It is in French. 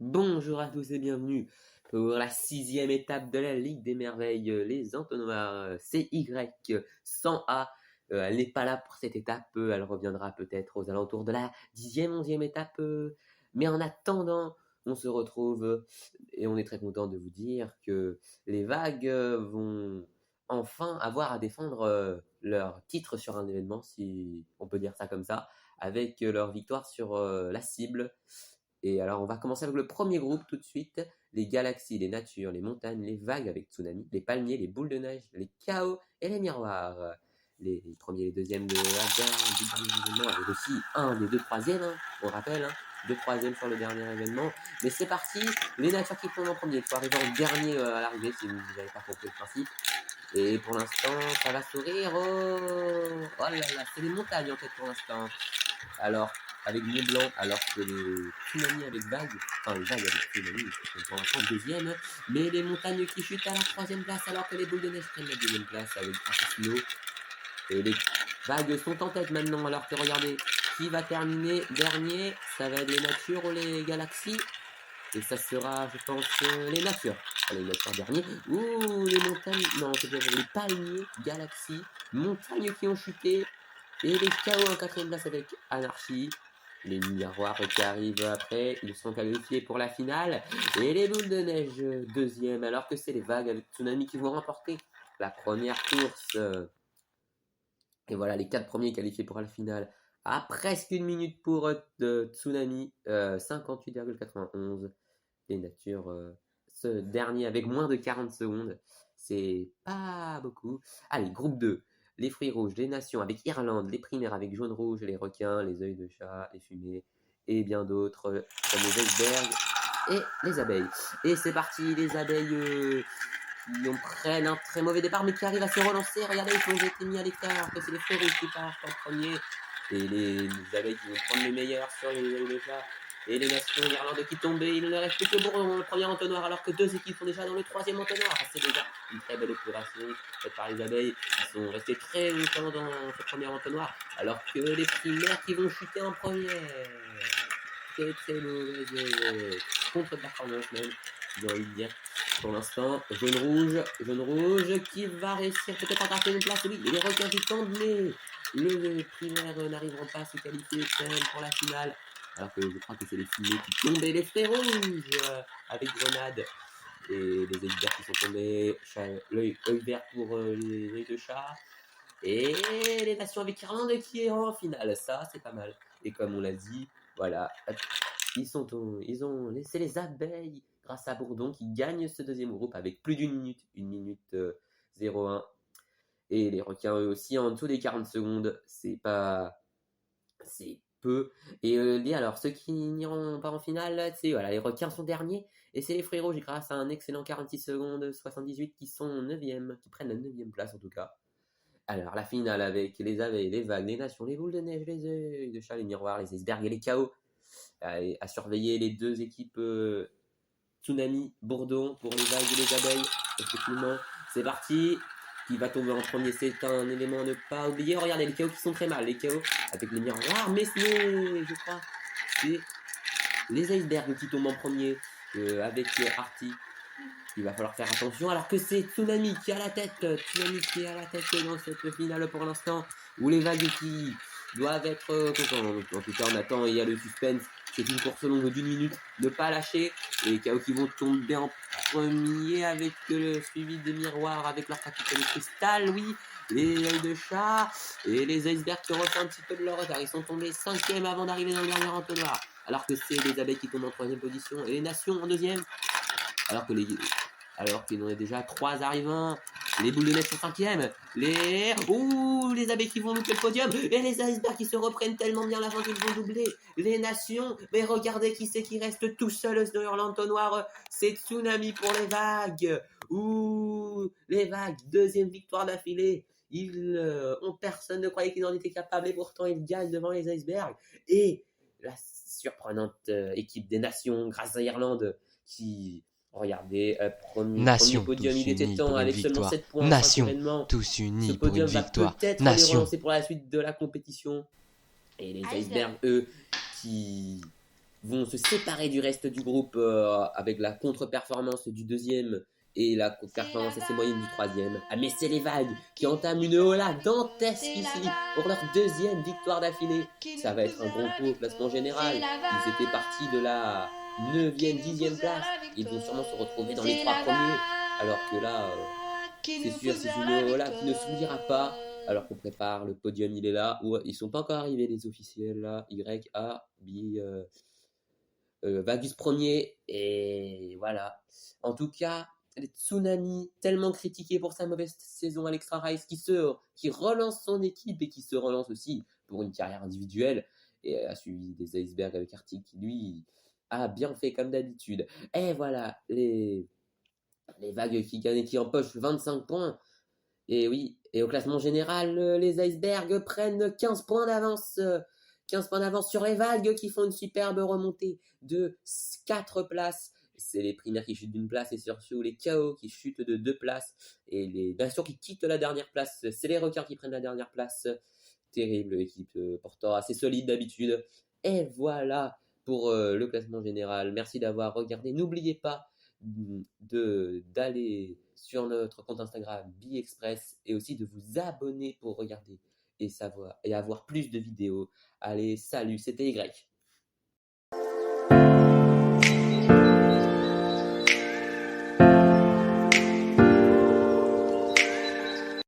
Bonjour à tous et bienvenue pour la 6e étape de la Ligue des Merveilles, les entonnoirs CY100A. Elle n'est pas là pour cette étape, elle reviendra peut-être aux alentours de la 10e, 11e étape. Mais en attendant, on se retrouve et on est très content de vous dire que les vagues vont enfin avoir à défendre leur titre sur un événement, si on peut dire ça comme ça, avec leur victoire sur la cible. Et alors, on va commencer avec le premier groupe tout de suite. Les galaxies, les natures, les montagnes, les vagues avec tsunami, les palmiers, les boules de neige, les chaos et les miroirs. Les premiers et les deuxièmes de la du dernier événement, avec aussi un des deux troisièmes, hein, on rappelle, hein, deux troisièmes sur le dernier événement. Mais c'est parti, les natures qui tombent en premier. Il faut arriver en dernier à l'arrivée si vous n'avez pas compris le principe. Et pour l'instant, ça va sourire. Oh là là, c'est les montagnes en fait pour l'instant. Alors, avec Mont Blanc, alors que les tsunamis avec vagues, enfin les vagues avec tsunamis, sont pour l'instant deuxième, mais les montagnes qui chutent à la troisième place, alors que les boules de neige prennent la deuxième place avec Fracasino. Et les vagues sont en tête maintenant, alors que regardez, qui va terminer dernier? Ça va être les natures ou les galaxies? Et ça sera, je pense, les natures. Allez, les natures dernier. Ouh, les montagnes, non, c'est bien les palmiers, galaxies, montagnes qui ont chuté. Et les chaos en quatrième place avec Anarchie. Les miroirs qui arrivent après, ils sont qualifiés pour la finale. Et les boules de neige deuxième, alors que c'est les vagues avec Tsunami qui vont remporter la première course. Et voilà, les 4 premiers qualifiés pour la finale. À presque une minute pour Tsunami, 58,91. Les natures, ce dernier avec moins de 40 secondes. C'est pas beaucoup. Allez, groupe 2. Les fruits rouges, les nations avec Irlande, les primaires avec jaune-rouge, les requins, les œils de chat, les fumées et bien d'autres comme les icebergs et les abeilles. Et c'est parti, les abeilles qui prennent un très mauvais départ mais qui arrivent à se relancer. Regardez, ils ont été mis à l'écart, que c'est les fruits rouges qui partent en premier. Et les abeilles qui vont prendre les meilleurs sur les œils de chat. Et les nations irlandaises qui tombaient, il ne reste plus que Bourdon dans le premier entonnoir, alors que deux équipes sont déjà dans le troisième entonnoir. C'est déjà une très belle opération faite par les abeilles, qui sont restées très longtemps dans ce premier entonnoir, alors que les primaires qui vont chuter en première. Très mauvaise contre-performance même, j'ai envie de dire. Pour l'instant, jaune-rouge qui va réussir peut-être à gratter une place. Oui, les requins qui tombent, mais les primaires n'arriveront pas à se qualifier quand même pour la finale. Alors que je crois que c'est les fumées qui tombent et les feux rouges avec Grenade. Et les icebergs qui sont tombés, l'œil vert pour les œils de chat. Et les nations avec Irlande qui est en finale. Ça, c'est pas mal. Et comme on l'a dit, voilà, c'est les abeilles, grâce à Bourdon, qui gagnent ce deuxième groupe avec plus d'une minute, 1 minute 01. Et les requins, eux aussi, en dessous des 40 secondes, c'est peu. Et alors, ceux qui n'iront pas en finale, c'est voilà, les requins sont derniers. Et c'est les fruits rouges, grâce à un excellent 46 secondes 78, qui sont 9e, qui prennent la 9e place en tout cas. Alors, la finale avec les abeilles, les vagues, les nations, les boules de neige, les œils de chat, les miroirs, les icebergs et les chaos. À surveiller les deux équipes Tsunami, Bourdon pour les vagues et les abeilles. Effectivement, c'est parti. Qui va tomber en premier, c'est un élément à ne pas oublier. Regardez les chaos qui sont très mal. Les chaos avec les miroirs, mais je crois, c'est les icebergs qui tombent en premier avec Artie. Il va falloir faire attention, alors que c'est Tsunami qui est à la tête. Tsunami qui est à la tête dans cette finale pour l'instant, où les vagues qui doivent être contents. En tout cas, on attend, il y a le suspense. C'est une course longue d'une minute, ne pas lâcher. Les chaos qui vont tomber en premier avec le suivi des miroirs, avec leur faculté de cristal, oui. Les œils de chat et les icebergs qui refont un petit peu de leur retard. Ils sont tombés 5e avant d'arriver dans le dernier entonnoir. Alors que c'est les abeilles qui tombent en 3e position et les nations en 2e. Alors qu'il en est déjà 3 arrivants. Les boules de neige sont 5e. Les abeilles qui vont louper le podium. Et les icebergs qui se reprennent tellement bien l'avant qu'ils vont doubler. Les nations. Mais regardez qui c'est qui reste tout seul dans l'entonnoir. C'est Tsunami pour les vagues. Les vagues. 2e victoire d'affilée. Personne ne croyait qu'ils en étaient capables. Et pourtant, ils gagnent devant les icebergs. Et la surprenante équipe des nations, grâce à Irlande, qui... Regardez, premier podium, il était temps, avec seulement 7 points en 5 événements. Tous unis Ce podium pour une victoire. Va peut-être les relancer pour la suite de la compétition. Et les icebergs, eux, qui vont se séparer du reste du groupe avec la contre-performance du deuxième et la performance assez moyenne du troisième. Ah mais c'est les vagues qui entament une hola dantesque ici pour leur deuxième victoire d'affilée. Ça va être un gros coup au classement général. Ils étaient partis de la 9e, 10e place. Ils vont sûrement se retrouver dans les 3 premiers. Alors que là, c'est sûr, c'est une hola qui ne s'oubliera pas. Alors qu'on prépare le podium, il est là. Ouais, ils sont pas encore arrivés les officiels là. Y, A, B, Vagus premier, et voilà. En tout cas, les Tsunami, tellement critiqué pour sa mauvaise saison à l'Extra Rice, qui relance son équipe et qui se relance aussi pour une carrière individuelle, et a suivi des icebergs avec Arctic, qui lui a bien fait comme d'habitude. Et voilà, les vagues qui gagnent et qui empochent 25 points. Et oui, et au classement général, les icebergs prennent 15 points d'avance. 15 points d'avance sur les vagues qui font une superbe remontée de 4 places. C'est les primaires qui chutent d'une place et surtout les KO qui chutent de 2 places. Et les nations qui quittent la dernière place, c'est les requins qui prennent la dernière place. Terrible équipe pourtant assez solide d'habitude. Et voilà pour le classement général. Merci d'avoir regardé. N'oubliez pas d'aller sur notre compte Instagram BeExpress et aussi de vous abonner pour regarder et savoir et avoir plus de vidéos. Allez, salut, c'était Y.